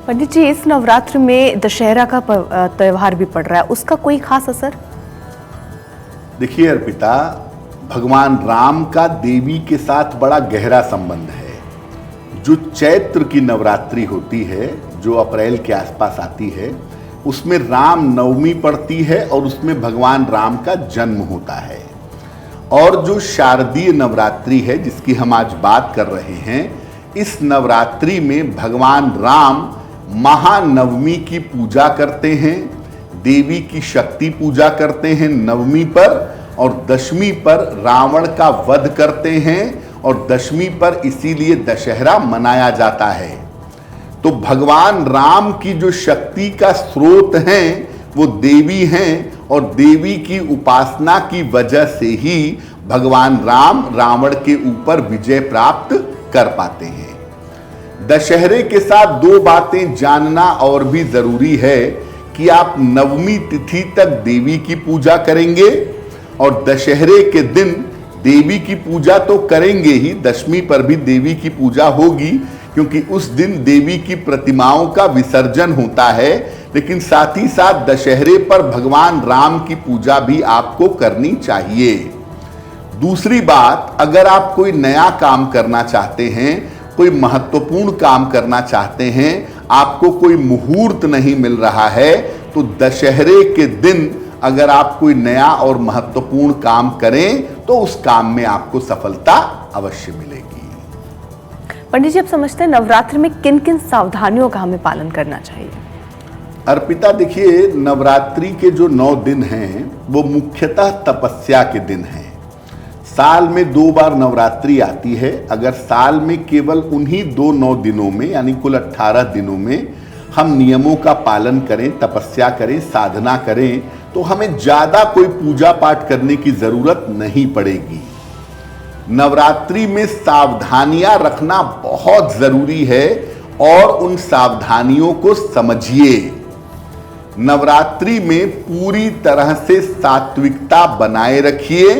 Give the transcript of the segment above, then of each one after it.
पंडित जी, इस नवरात्र में दशहरा का त्योहार भी पड़ रहा है, उसका कोई खास असर? देखिए अर्पिता, भगवान राम का देवी के साथ बड़ा गहरा संबंध है। जो चैत्र की नवरात्रि होती है, जो अप्रैल के आसपास आती है, उसमें राम नवमी पड़ती है और उसमें भगवान राम का जन्म होता है। और जो शारदीय नवरात्रि है जिसकी हम आज बात कर रहे हैं, इस नवरात्रि में भगवान राम महानवमी की पूजा करते हैं, देवी की शक्ति पूजा करते हैं नवमी पर, और दशमी पर रावण का वध करते हैं, और दशमी पर इसीलिए दशहरा मनाया जाता है। तो भगवान राम की जो शक्ति का स्रोत हैं वो देवी हैं, और देवी की उपासना की वजह से ही भगवान राम रावण के ऊपर विजय प्राप्त कर पाते हैं। दशहरे के साथ दो बातें जानना और भी जरूरी है कि आप नवमी तिथि तक देवी की पूजा करेंगे, और दशहरे के दिन देवी की पूजा तो करेंगे ही, दशमी पर भी देवी की पूजा होगी, क्योंकि उस दिन देवी की प्रतिमाओं का विसर्जन होता है। लेकिन साथ ही साथ दशहरे पर भगवान राम की पूजा भी आपको करनी चाहिए। दूसरी बात, अगर आप कोई नया काम करना चाहते हैं, कोई महत्वपूर्ण काम करना चाहते हैं, आपको कोई मुहूर्त नहीं मिल रहा है, तो दशहरे के दिन अगर आप कोई नया और महत्वपूर्ण काम करें तो उस काम में आपको सफलता अवश्य मिलेगी। पंडित जी, आप समझते हैं नवरात्र में किन किन सावधानियों का हमें पालन करना चाहिए? अर्पिता, देखिए, नवरात्रि के जो 9 दिन हैं वो मुख्यतः तपस्या के दिन हैं। साल में 2 बार नवरात्रि आती है। अगर साल में केवल उन्हीं 9 दिनों में, यानी कुल 18 दिनों में हम नियमों का पालन करें, तपस्या करें, साधना करें, तो हमें ज्यादा कोई पूजा पाठ करने की जरूरत नहीं पड़ेगी। नवरात्रि में सावधानियां रखना बहुत जरूरी है, और उन सावधानियों को समझिए। नवरात्रि में पूरी तरह से सात्विकता बनाए रखिए।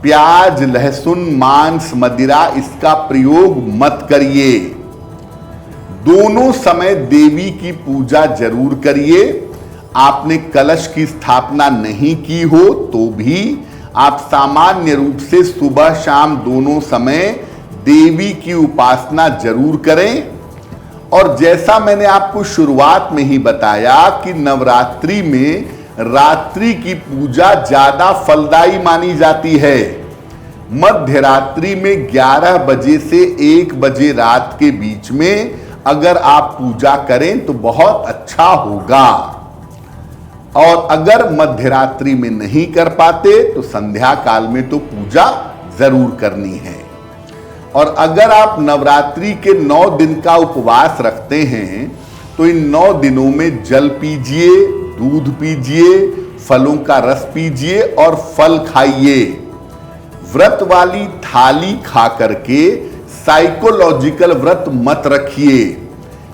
प्याज, लहसुन, मांस, मदिरा इसका प्रयोग मत करिए। दोनों समय देवी की पूजा जरूर करिए। आपने कलश की स्थापना नहीं की हो तो भी आप सामान्य रूप से सुबह शाम दोनों समय देवी की उपासना जरूर करें। और जैसा मैंने आपको शुरुआत में ही बताया कि नवरात्रि में रात्रि की पूजा ज्यादा फलदायी मानी जाती है। मध्य रात्रि में 11 बजे से 1 बजे रात के बीच में अगर आप पूजा करें तो बहुत अच्छा होगा। और अगर मध्य रात्रि में नहीं कर पाते तो संध्या काल में तो पूजा जरूर करनी है। और अगर आप नवरात्रि के 9 दिन का उपवास रखते हैं तो इन 9 दिनों में जल पीजिए, दूध पीजिए, फलों का रस पीजिए और फल खाइए। व्रत वाली थाली खा करके साइकोलॉजिकल व्रत मत रखिए,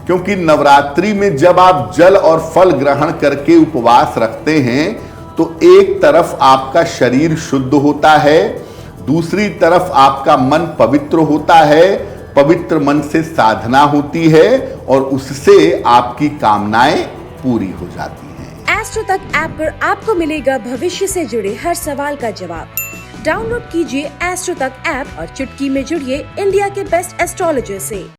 क्योंकि नवरात्रि में जब आप जल और फल ग्रहण करके उपवास रखते हैं तो एक तरफ आपका शरीर शुद्ध होता है, दूसरी तरफ आपका मन पवित्र होता है। पवित्र मन से साधना होती है और उससे आपकी कामनाएं पूरी हो जाती हैं। एस्ट्रो तक ऐप पर आपको मिलेगा भविष्य से जुड़े हर सवाल का जवाब। डाउनलोड कीजिए एस्ट्रो तक ऐप और चुटकी में जुड़िए इंडिया के बेस्ट एस्ट्रोलॉजर से।